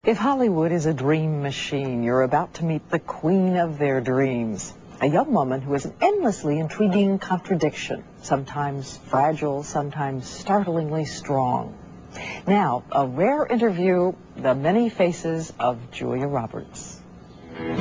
If Hollywood is a dream machine, you're about to meet the queen of their dreams. A young woman who is an endlessly intriguing contradiction, sometimes fragile, sometimes startlingly strong. Now, a rare interview, the many faces of Julia Roberts. Pretty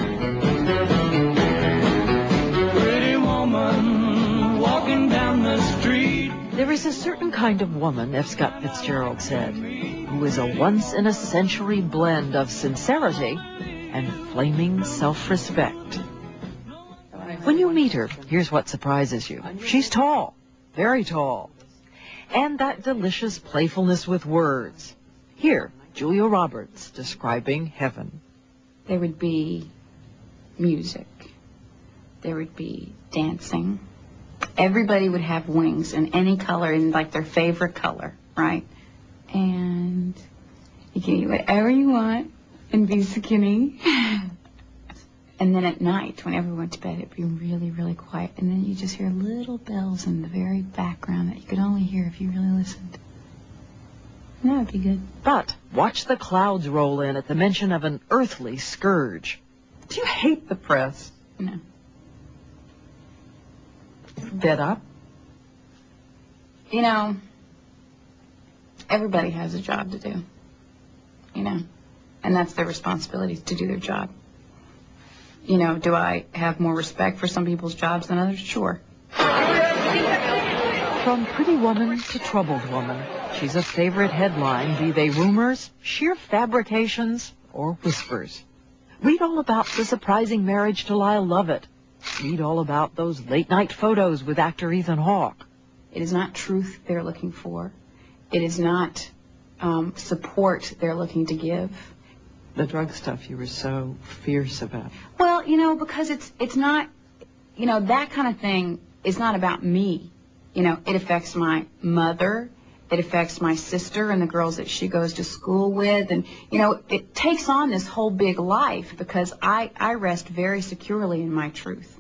woman walking down the street. There is a certain kind of woman, F. Scott Fitzgerald said, who is a once-in-a-century blend of sincerity and flaming self-respect. When you meet her, here's what surprises you. She's tall, very tall, and that delicious playfulness with words. Here, Julia Roberts describing heaven. There would be music. There would be dancing. Everybody would have wings in any color, in like their favorite color, right? And you can eat whatever you want and be skinny. And then at night, when everyone went to bed, it'd be really, really quiet. And then you just hear little bells in the very background that you could only hear if you really listened. And that would be good. But watch the clouds roll in at the mention of an earthly scourge. Do you hate the press? No. Fed up? You know, everybody has a job to do, you know, and that's their responsibility to do their job. You know, do I have more respect for some people's jobs than others? Sure. From pretty woman to troubled woman, she's a favorite headline, be they rumors, sheer fabrications, or whispers. Read all about the surprising marriage to Lyle Lovett. Read all about those late-night photos with actor Ethan Hawke. It is not truth they're looking for. It is not support they're looking to give. The drug stuff you were so fierce about. Well, you know, because it's not, you know, that kind of thing is not about me. You know, it affects my mother. It affects my sister and the girls that she goes to school with. And, you know, it takes on this whole big life because I rest very securely in my truth.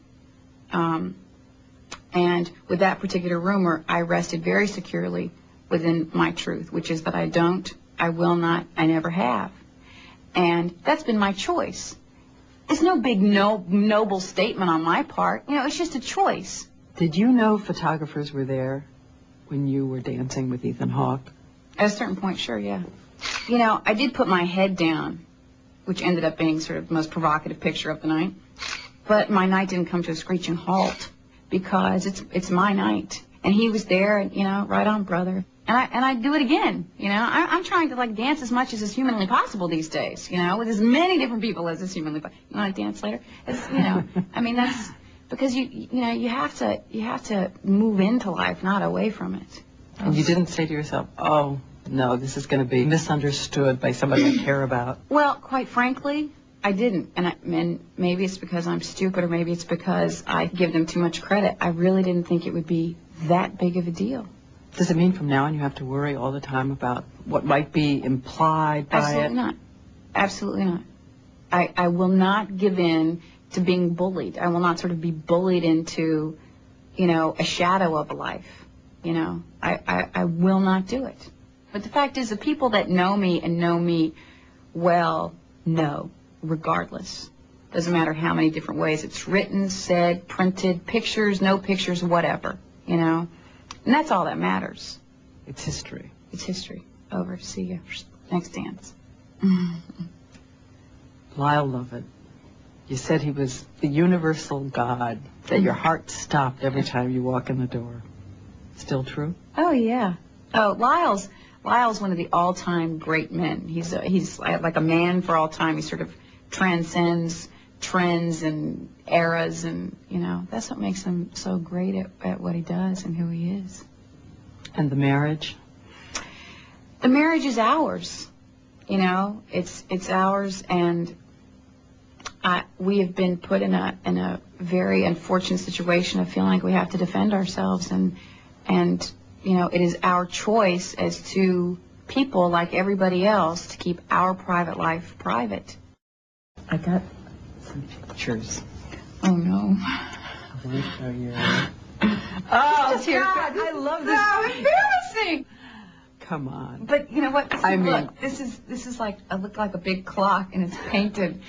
And with that particular rumor, I rested very securely within my truth, which is that I don't, I will not, I never have. And that's been my choice. It's no big noble statement on my part. You know, it's just a choice. Did you know photographers were there when you were dancing with Ethan Hawke? At a certain point, sure, yeah. You know, I did put my head down, which ended up being sort of the most provocative picture of the night. But my night didn't come to a screeching halt because it's my night. And he was there, and, you know, right on, brother. And I do it again, you know. I'm trying to, like, dance as much as is humanly possible these days, you know, with as many different people as is humanly possible. You want to dance later? It's, you know, I mean, that's because, you know, you have to move into life, not away from it. And you didn't say to yourself, oh, no, this is going to be misunderstood by somebody I care about? Well, quite frankly, I didn't. And maybe it's because I'm stupid, or maybe it's because I give them too much credit. I really didn't think it would be that big of a deal. Does it mean from now on you have to worry all the time about what might be implied by Absolutely it? not. Absolutely not. I will not give in to being bullied. I will not sort of be bullied into, you know, a shadow of a life. You know, I will not do it. But the fact is, the people that know me and know me well know, regardless. Doesn't matter how many different ways it's written, said, printed, pictures, no pictures, whatever, you know. And that's all that matters. It's history. It's history. Over. See you. Next dance. Lyle Lovett. You said he was the universal God, that your heart stopped every time you walk in the door. Still true? Oh, yeah. Oh, Lyle's one of the all-time great men. He's like a man for all time. He sort of transcends trends and eras, and, you know, that's what makes him so great at what he does and who he is. And the marriage? The marriage is ours. You know, it's ours, and we have been put in a very unfortunate situation of feeling like we have to defend ourselves, and you know, it is our choice as two people, like everybody else, to keep our private life private. I got some pictures. Oh, no. I want to show you. Oh, God, I love this. So embarrassing. come on. But you know what? I mean- look, this is like I look like a big clock, and it's painted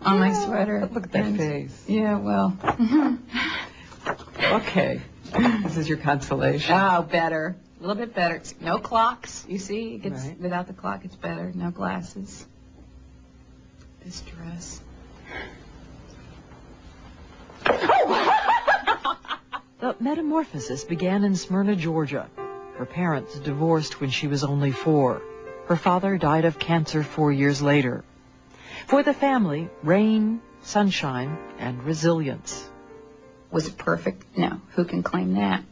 on my sweater. Look at that And- face. Yeah, well. Okay. This is your consolation. Oh, better. A little bit better. No clocks, you see? It gets, Right. Without the clock, it's better. No glasses. This dress. The metamorphosis began in Smyrna, Georgia. Her parents divorced when she was only 4. Her father died of cancer 4 years later. For the family, rain, sunshine, and resilience. Was it perfect? No. Who can claim that?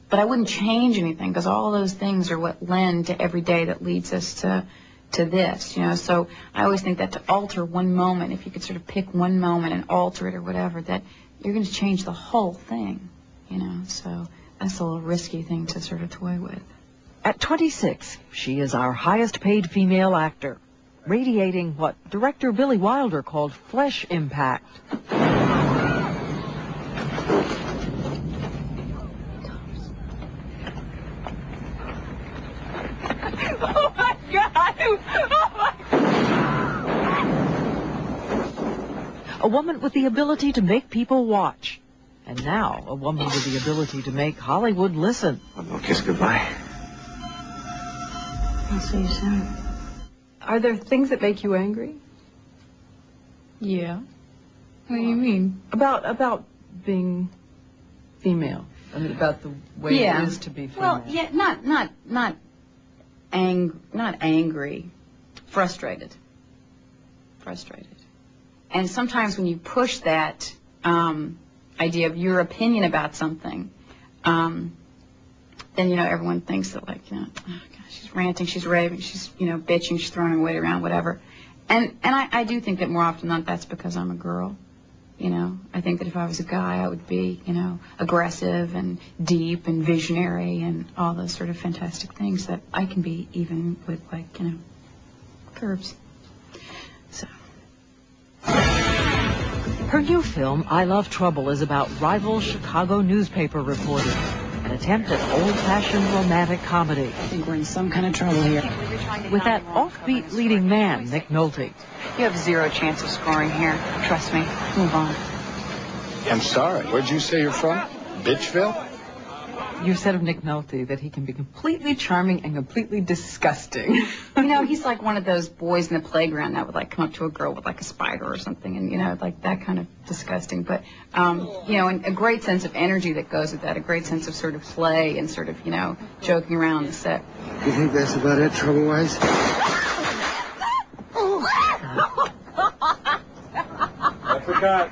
But I wouldn't change anything, because all those things are what lend to every day that leads us to this, you know. So I always think that to alter one moment, if you could sort of pick one moment and alter it or whatever, that you're going to change the whole thing, you know. So that's a little risky thing to sort of toy with. At 26, she is our highest paid female actor, radiating what director Billy Wilder called flesh impact. Oh, my God! Oh, my A woman with the ability to make people watch. And now, a woman with the ability to make Hollywood listen. We'll kiss goodbye. I'll see you soon. Are there things that make you angry? Yeah. What do you mean? About being female. I mean, about the way it is to be female. Well, yeah, not angry, frustrated. And sometimes when you push that idea of your opinion about something, then, you know, everyone thinks that, like, you know, oh, gosh, she's ranting, she's raving, she's, you know, bitching, she's throwing her weight around, whatever. And I do think that more often than not that's because I'm a girl. You know, I think that if I was a guy, I would be, you know, aggressive and deep and visionary and all those sort of fantastic things that I can be even with, like, you know, curves. So. Her new film, I Love Trouble, is about rival Chicago newspaper reporters, an attempt at old-fashioned romantic comedy. I think we're in some kind of trouble here. With that offbeat leading man, Nick Nolte. You have zero chance of scoring here. Trust me. Move on. I'm sorry. Where'd you say you're from? Bitchville? You said of Nick Nolte that he can be completely charming and completely disgusting. You know, he's like one of those boys in the playground that would, like, come up to a girl with, like, a spider or something, and, you know, like that kind of disgusting. But, you know, and a great sense of energy that goes with that, a great sense of sort of play and sort of, you know, joking around on the set. You think that's about it, trouble-wise? I forgot.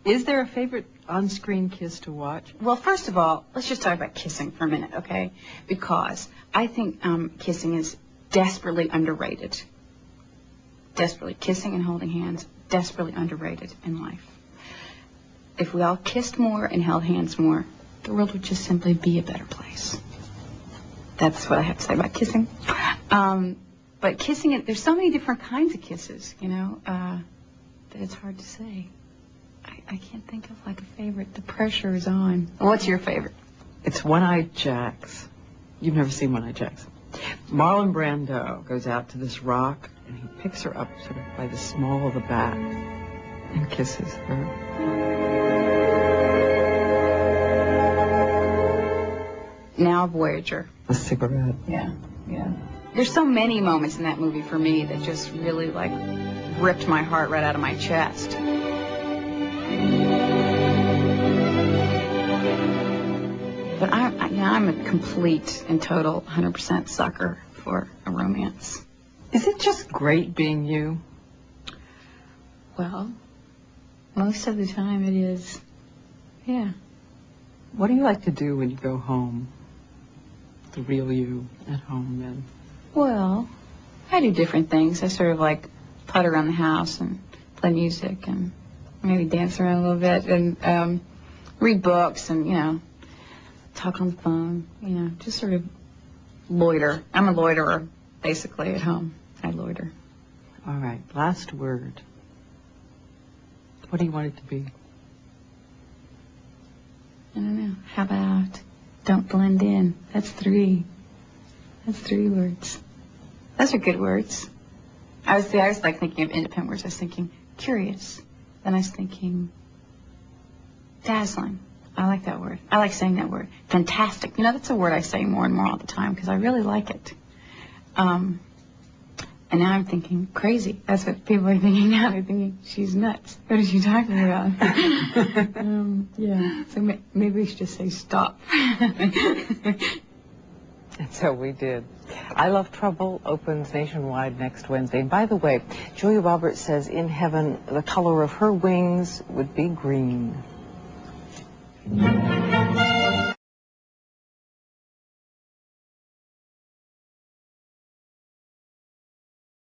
Is there a favorite on-screen kiss to watch? Well, first of all, let's just talk about kissing for a minute, okay? Because I think kissing is desperately underrated. Desperately. Kissing and holding hands, desperately underrated in life. If we all kissed more and held hands more, the world would just simply be a better place. That's what I have to say about kissing. But kissing, there's so many different kinds of kisses, you know, that it's hard to say. I can't think of, like, a favorite. The pressure is on. What's your favorite? It's One-Eyed Jacks. You've never seen One-Eyed Jacks. Marlon Brando goes out to this rock, and he picks her up sort of by the small of the back and kisses her. Now Voyager. A cigarette. Yeah. There's so many moments in that movie for me that just really, like, ripped my heart right out of my chest. But I'm a complete and total 100% sucker for a romance. Is it just great being you? Well, most of the time it is. Yeah. What do you like to do when you go home? The real you at home, then? Well, I do different things. I sort of, like, putter around the house and play music and maybe dance around a little bit and read books and, you know, talk on the phone, you know, just sort of loiter. I'm a loiterer, basically, at home. I loiter. All right, last word. What do you want it to be? I don't know. How about don't blend in? That's 3. That's 3 words. Those are good words. I was like thinking of independent words. I was thinking curious. Then I was thinking dazzling. I like that word. I like saying that word. Fantastic. You know, that's a word I say more and more all the time because I really like it. And now I'm thinking crazy. That's what people are thinking now. They're thinking she's nuts. What is she talking about? Yeah. So maybe we should just say stop. And so we did. I Love Trouble opens nationwide next Wednesday. And by the way, Julia Roberts says in heaven the color of her wings would be green.